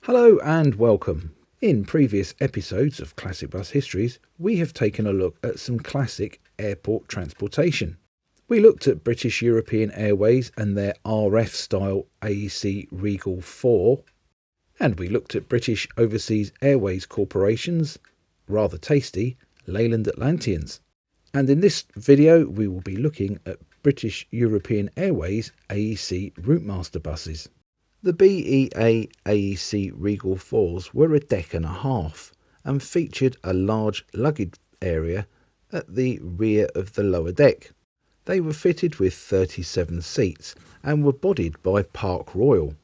Hello and welcome. In previous episodes of Classic Bus Histories, we have taken a look at some classic airport transportation. We looked at British European Airways and their RF-style AEC Regal 4, and we looked at British Overseas Airways Corporation's, rather tasty, Leyland Atlanteans. And in this video, we will be looking at British European Airways AEC Routemaster buses. The BEA AEC Regal 4s were a deck and a half and featured a large luggage area at the rear of the lower deck. They were fitted with 37 seats and were bodied by Park Royal.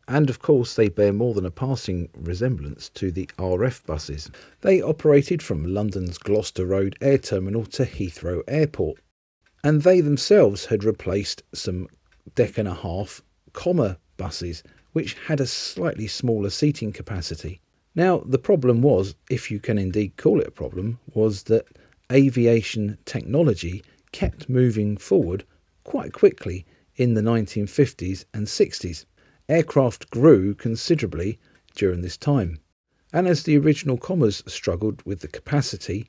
And of course they bear more than a passing resemblance to the RF buses. They operated from London's Gloucester Road Air Terminal to Heathrow Airport. And they themselves had replaced some deck and a half comma buses which had a slightly smaller seating capacity. Now the problem was, if you can indeed call it a problem, was that aviation technology kept moving forward quite quickly in the 1950s and 60s. Aircraft grew considerably during this time, and as the original commas struggled with the capacity,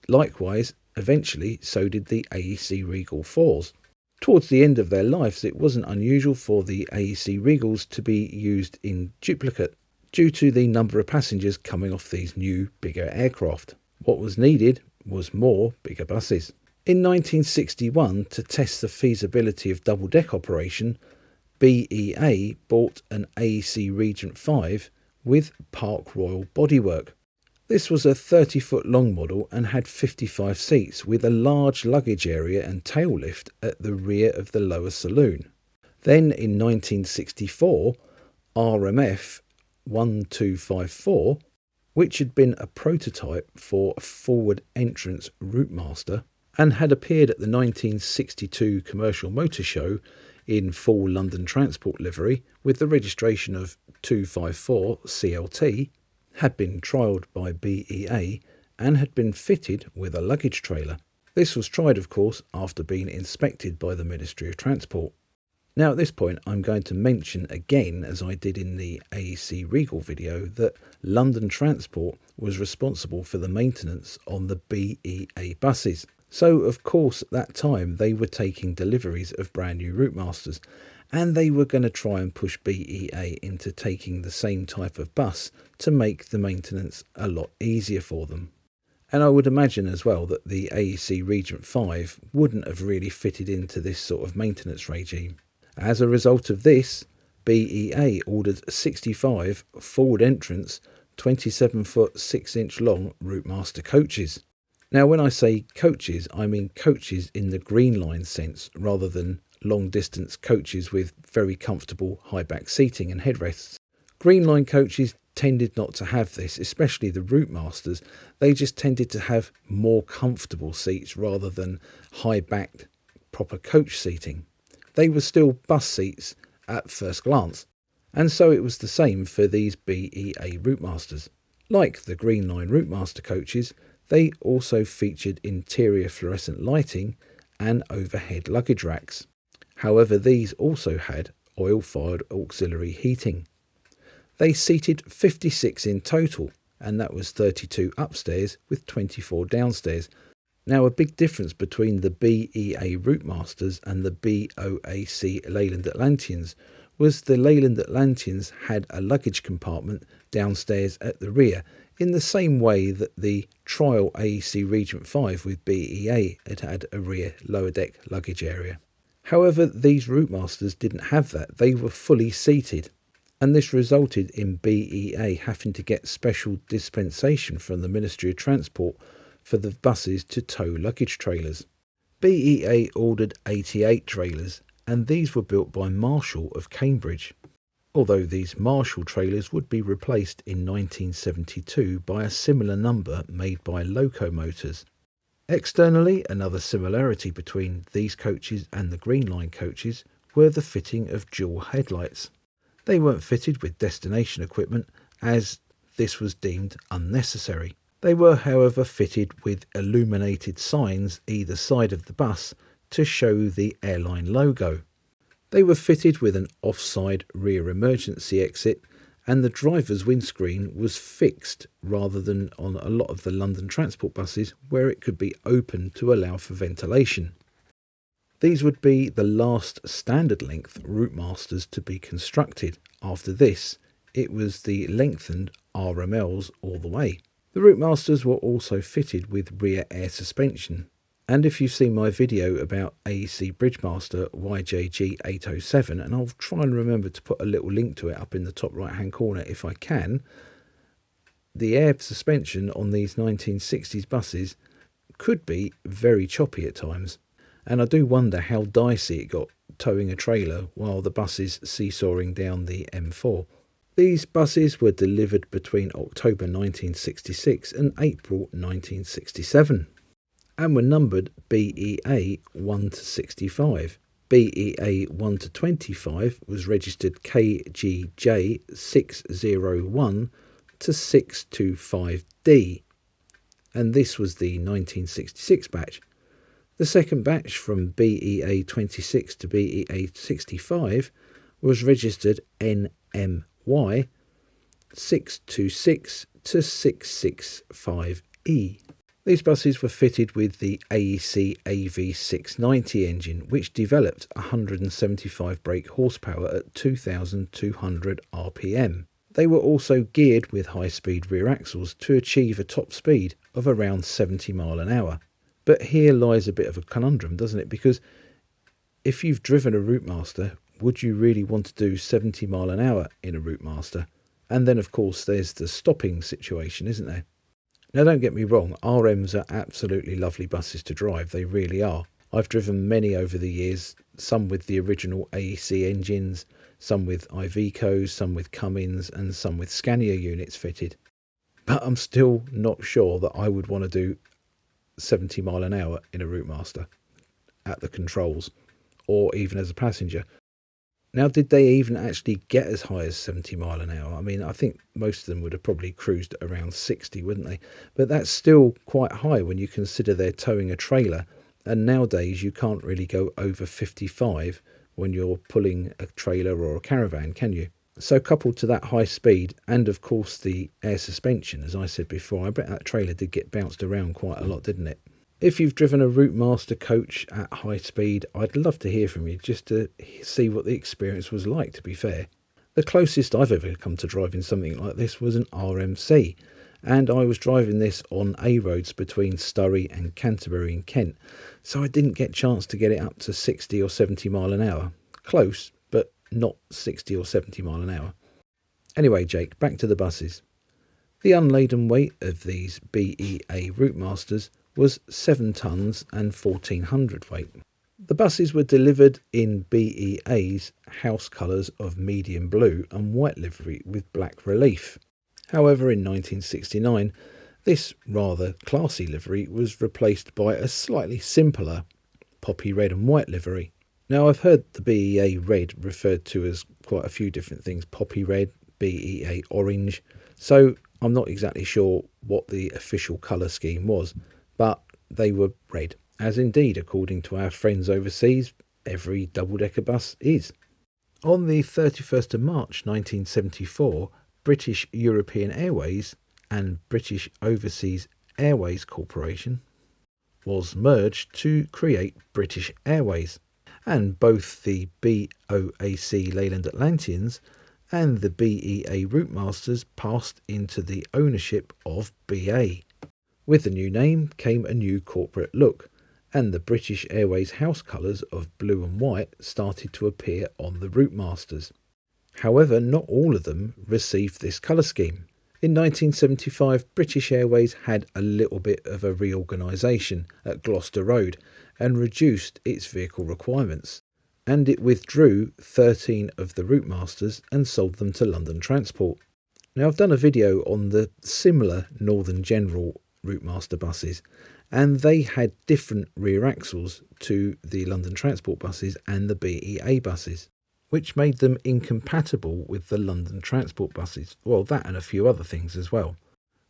likewise eventually so did the AEC Regal 4s. Towards the end of their lives, it wasn't unusual for the AEC Regals to be used in duplicate due to the number of passengers coming off these new, bigger aircraft. What was needed was more bigger buses. In 1961, to test the feasibility of double-deck operation, BEA bought an AEC Regent 5 with Park Royal bodywork. This was a 30-foot long model and had 55 seats with a large luggage area and tail lift at the rear of the lower saloon. Then in 1964, RMF 1254, which had been a prototype for a forward entrance Routemaster and had appeared at the 1962 Commercial Motor Show in full London Transport livery with the registration of 254 CLT, had been trialled by BEA and had been fitted with a luggage trailer. This was tried, of course, after being inspected by the Ministry of Transport. Now at this point I'm going to mention again, as I did in the AEC Regal video, that London Transport was responsible for the maintenance on the BEA buses. So of course at that time they were taking deliveries of brand new Routemasters, and they were going to try and push BEA into taking the same type of bus to make the maintenance a lot easier for them. And I would imagine as well that the AEC Regent 5 wouldn't have really fitted into this sort of maintenance regime. As a result of this, BEA ordered 65 forward entrance 27-foot 6-inch long Routemaster coaches. Now when I say coaches, I mean coaches in the Greenline sense rather than long distance coaches with very comfortable high back seating and headrests. Greenline coaches tended not to have this, especially the Routemasters. They just tended to have more comfortable seats rather than high backed proper coach seating. They were still bus seats at first glance, and so it was the same for these BEA Routemasters. Like the Greenline Routemaster coaches, they also featured interior fluorescent lighting and overhead luggage racks. However, these also had oil-fired auxiliary heating. They seated 56 in total, and that was 32 upstairs with 24 downstairs. Now, a big difference between the BEA Routemasters and the BOAC Leyland Atlanteans was the Leyland Atlanteans had a luggage compartment downstairs at the rear, in the same way that the trial AEC Regent 5 with BEA had a rear lower deck luggage area. However, these Routemasters didn't have that. They were fully seated, and this resulted in BEA having to get special dispensation from the Ministry of Transport for the buses to tow luggage trailers. BEA ordered 88 trailers, and these were built by Marshall of Cambridge, although these Marshall trailers would be replaced in 1972 by a similar number made by Locomotors. Externally, another similarity between these coaches and the Greenline coaches were the fitting of dual headlights. They weren't fitted with destination equipment, as this was deemed unnecessary. They were, however, fitted with illuminated signs either side of the bus to show the airline logo. They were fitted with an offside rear emergency exit and the driver's windscreen was fixed rather than on a lot of the London Transport buses where it could be open to allow for ventilation. These would be the last standard length Routemasters to be constructed. After this, it was the lengthened RMLs all the way. The Routemasters were also fitted with rear air suspension. And if you've seen my video about AEC Bridgemaster YJG807, and I'll try and remember to put a little link to it up in the top right hand corner if I can, the air suspension on these 1960s buses could be very choppy at times. And I do wonder how dicey it got towing a trailer while the bus is seesawing down the M4. These buses were delivered between October 1966 and April 1967. And were numbered BEA 1 to 65. BEA 1 to 25 was registered KGJ 601 to 625D, and this was the 1966 batch. The second batch from BEA 26 to BEA 65 was registered NMY 626 to 665E. These buses were fitted with the AEC AV690 engine, which developed 175 brake horsepower at 2,200 RPM. They were also geared with high-speed rear axles to achieve a top speed of around 70 miles an hour. But here lies a bit of a conundrum, doesn't it? Because if you've driven a Routemaster, would you really want to do 70 miles an hour in a Routemaster? And then, of course, there's the stopping situation, isn't there? Now, don't get me wrong, RMs are absolutely lovely buses to drive, they really are. I've driven many over the years, some with the original AEC engines, some with Iveco's, some with Cummins, and some with Scania units fitted. But I'm still not sure that I would want to do 70 miles an hour in a Routemaster at the controls, or even as a passenger. Now, did they even actually get as high as 70 miles an hour? I mean, I think most of them would have probably cruised at around 60, wouldn't they? But that's still quite high when you consider they're towing a trailer. And nowadays, you can't really go over 55 when you're pulling a trailer or a caravan, can you? So coupled to that high speed and, of course, the air suspension, as I said before, I bet that trailer did get bounced around quite a lot, didn't it? If you've driven a Routemaster coach at high speed, I'd love to hear from you just to see what the experience was like, to be fair. The closest I've ever come to driving something like this was an RMC, and I was driving this on A roads between Surrey and Canterbury in Kent, so I didn't get a chance to get it up to 60 or 70 miles an hour. Close, but not 60 or 70 miles an hour. Anyway, Jake, back to the buses. The unladen weight of these BEA Routemasters was 7 tonnes and 1,400 weight. The buses were delivered in BEA's house colours of medium blue and white livery with black relief. However, in 1969, this rather classy livery was replaced by a slightly simpler poppy red and white livery. Now, I've heard the BEA red referred to as quite a few different things: poppy red, BEA orange, so I'm not exactly sure what the official colour scheme was, but they were red, as indeed, according to our friends overseas, every double-decker bus is. On the 31st of March 1974, British European Airways and British Overseas Airways Corporation was merged to create British Airways, and both the BOAC Leyland Atlanteans and the BEA Routemasters passed into the ownership of BA. With the new name came a new corporate look, and the British Airways house colours of blue and white started to appear on the Routemasters. However, not all of them received this colour scheme. In 1975, British Airways had a little bit of a reorganisation at Gloucester Road and reduced its vehicle requirements, and it withdrew 13 of the Routemasters and sold them to London Transport. Now, I've done a video on the similar Northern General Routemaster buses, and they had different rear axles to the London Transport buses and the BEA buses, which made them incompatible with the London Transport buses. Well, that and a few other things as well.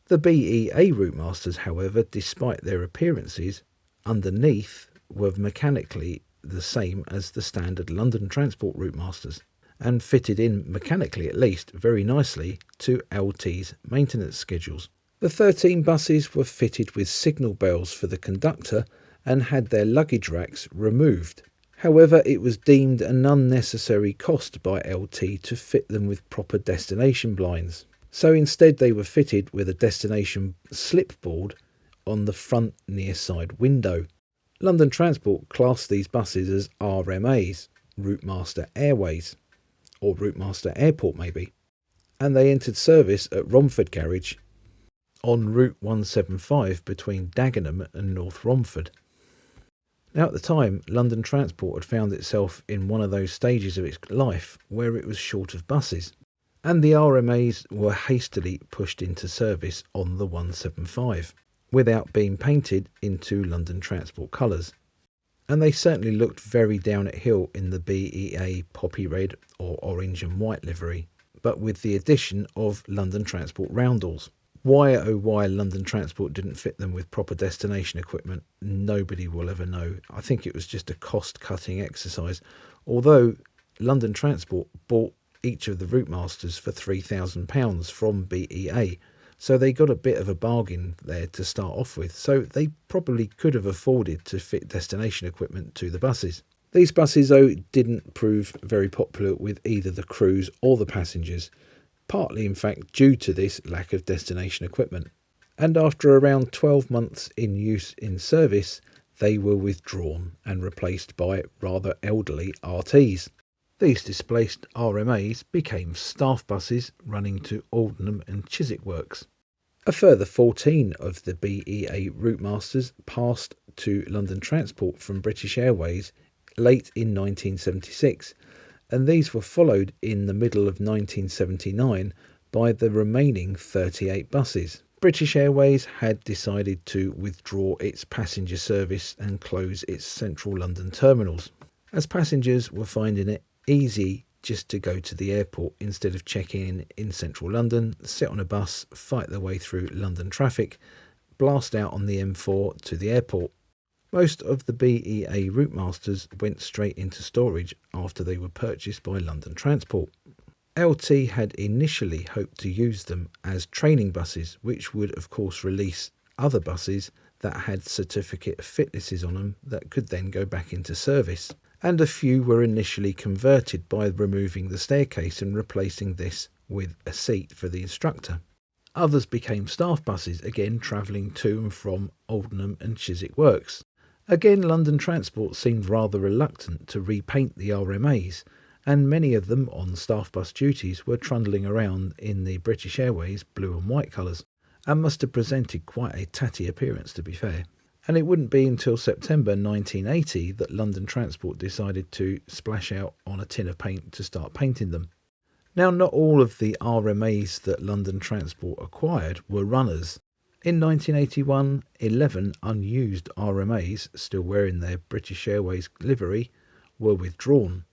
The BEA Routemasters, however, despite their appearances, underneath were mechanically the same as the standard London Transport Routemasters. and fitted in, mechanically at least, very nicely to LT's maintenance schedules. The 13 buses were fitted with signal bells for the conductor and had their luggage racks removed. However, it was deemed an unnecessary cost by LT to fit them with proper destination blinds. So instead they were fitted with a destination slipboard on the front near side window. London Transport classed these buses as RMAs, Routemaster Airways, or Routemaster Airport maybe, and they entered service at Romford Garage on Route 175 between Dagenham and North Romford. Now at the time, London Transport had found itself in one of those stages of its life where it was short of buses, and the RMAs were hastily pushed into service on the 175 without being painted into London Transport colours. And they certainly looked very down at hill in the BEA poppy red or orange and white livery, but with the addition of London Transport roundels. Why, oh why London Transport didn't fit them with proper destination equipment, nobody will ever know. I think it was just a cost-cutting exercise, although London Transport bought each of the Routemasters for £3,000 from BEA, so they got a bit of a bargain there to start off with, so they probably could have afforded to fit destination equipment to the buses. These buses, though, didn't prove very popular with either the crews or the passengers, partly in fact due to this lack of destination equipment. And after around 12 months in use in service, they were withdrawn and replaced by rather elderly RTs. These displaced RMAs became staff buses running to Aldenham and Chiswick works. A further 14 of the BEA Routemasters passed to London Transport from British Airways late in 1976, and these were followed in the middle of 1979 by the remaining 38 buses. British Airways had decided to withdraw its passenger service and close its central London terminals, as passengers were finding it easy just to go to the airport instead of checking in central London, sit on a bus, fight their way through London traffic, blast out on the M4 to the airport. Most of the BEA Routemasters went straight into storage after they were purchased by London Transport. LT had initially hoped to use them as training buses, which would of course release other buses that had certificate of fitnesses on them that could then go back into service. And a few were initially converted by removing the staircase and replacing this with a seat for the instructor. Others became staff buses, again travelling to and from Aldenham and Chiswick works. Again, London Transport seemed rather reluctant to repaint the RMAs, and many of them on staff bus duties were trundling around in the British Airways blue and white colours, and must have presented quite a tatty appearance, to be fair. And it wouldn't be until September 1980 that London Transport decided to splash out on a tin of paint to start painting them. Now, not all of the RMAs that London Transport acquired were runners. In 1981, 11 unused RMAs, still wearing their British Airways livery, were withdrawn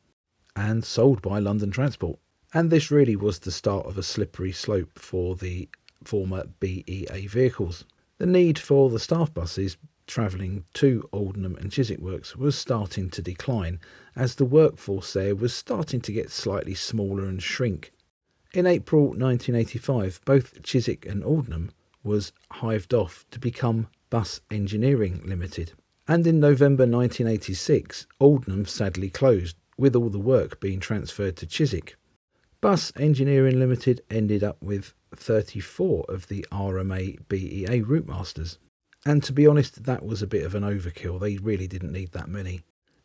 and sold by London Transport. And this really was the start of a slippery slope for the former BEA vehicles. The need for the staff buses travelling to Aldenham and Chiswick works was starting to decline, as the workforce there was starting to get slightly smaller and shrink. In April 1985, both Chiswick and Aldenham was hived off to become Bus Engineering Limited. And in November 1986, Aldenham sadly closed, with all the work being transferred to Chiswick. Bus Engineering Limited ended up with 34 of the RMA BEA Routemasters. And to be honest, that was a bit of an overkill. They really didn't need that many.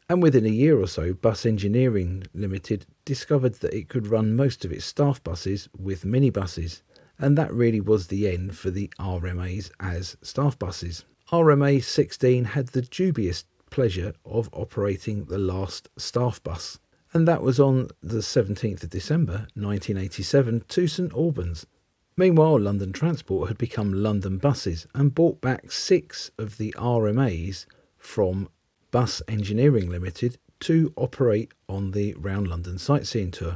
And within a year or so, Bus Engineering Limited discovered that it could run most of its staff buses with minibuses, and that really was the end for the RMAs as staff buses. RMA 16 had the dubious pleasure of operating the last staff bus, and that was on the 17th of December 1987 to St Albans. Meanwhile, London Transport had become London Buses and bought back 6 of the RMAs from Bus Engineering Limited to operate on the Round London sightseeing tour.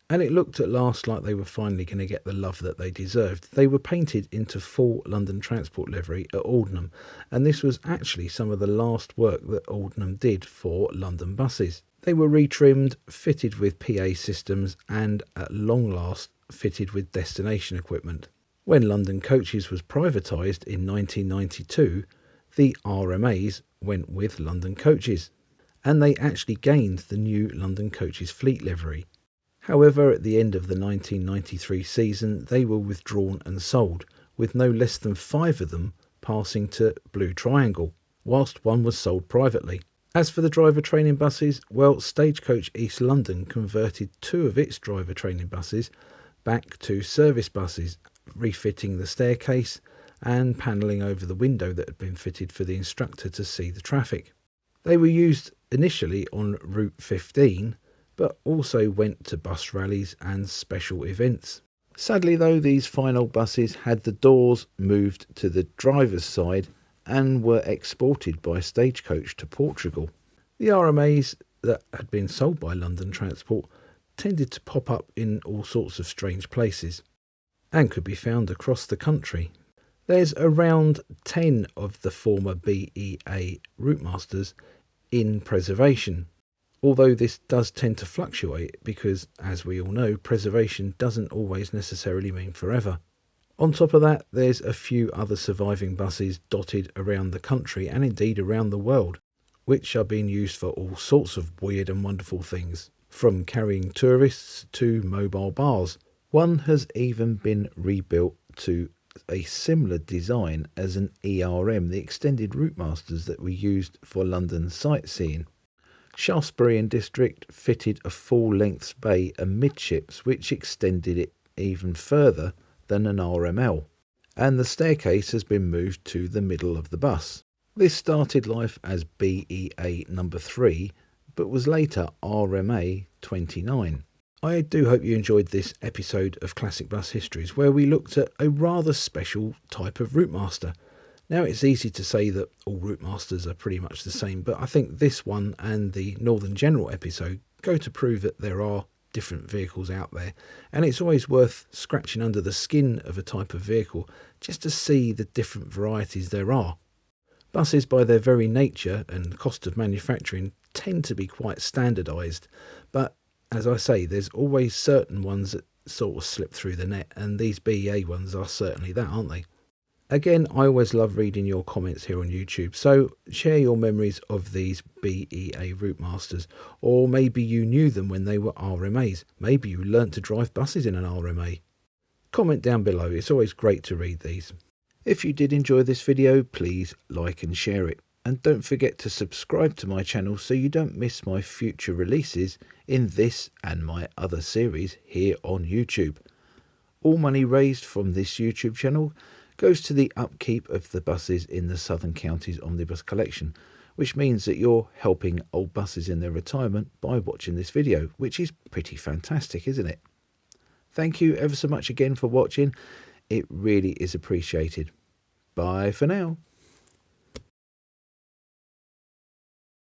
and it looked at last like they were finally going to get the love that they deserved. They were painted into full London Transport livery at Aldenham, and this was actually some of the last work that Aldenham did for London buses. They were retrimmed, fitted with PA systems, and at long last fitted with destination equipment. When London Coaches was privatised in 1992, the RMAs went with London Coaches, and they actually gained the new London Coaches fleet livery. However, at the end of the 1993 season, they were withdrawn and sold, with no less than 5 of them passing to Blue Triangle, whilst one was sold privately. As for the driver training buses, well, Stagecoach East London converted 2 of its driver training buses back to service buses, refitting the staircase and panelling over the window that had been fitted for the instructor to see the traffic. They were used initially on Route 15, but also went to bus rallies and special events. Sadly though, these final buses had the doors moved to the driver's side and were exported by Stagecoach to Portugal. The RMAs that had been sold by London Transport tended to pop up in all sorts of strange places and could be found across the country. There's around 10 of the former BEA Routemasters in preservation, although this does tend to fluctuate because, as we all know, preservation doesn't always necessarily mean forever. On top of that, there's a few other surviving buses dotted around the country and indeed around the world, which are being used for all sorts of weird and wonderful things, from carrying tourists to mobile bars. One has even been rebuilt to a similar design as an ERM, the extended Routemasters that we used for London sightseeing. Shaftesbury and District fitted a full-length bay amidships, which extended it even further than an RML, and the staircase has been moved to the middle of the bus. This started life as BEA number 3, but was later RMA 29. I do hope you enjoyed this episode of Classic Bus Histories, where we looked at a rather special type of Routemaster. Now, it's easy to say that all Routemasters are pretty much the same, but I think this one and the Northern General episode go to prove that there are different vehicles out there, and it's always worth scratching under the skin of a type of vehicle just to see the different varieties there are. Buses, by their very nature and cost of manufacturing, tend to be quite standardised, but as I say, there's always certain ones that sort of slip through the net, and these BEA ones are certainly that, aren't they? Again, I always love reading your comments here on YouTube, so share your memories of these BEA Routemasters, or maybe you knew them when they were RMAs. Maybe you learnt to drive buses in an RMA. Comment down below, it's always great to read these. If you did enjoy this video, please like and share it. And don't forget to subscribe to my channel so you don't miss my future releases in this and my other series here on YouTube. All money raised from this YouTube channel goes to the upkeep of the buses in the Southern Counties Omnibus Collection, which means that you're helping old buses in their retirement by watching this video, which is pretty fantastic, isn't it? Thank you ever so much again for watching. It really is appreciated. Bye for now.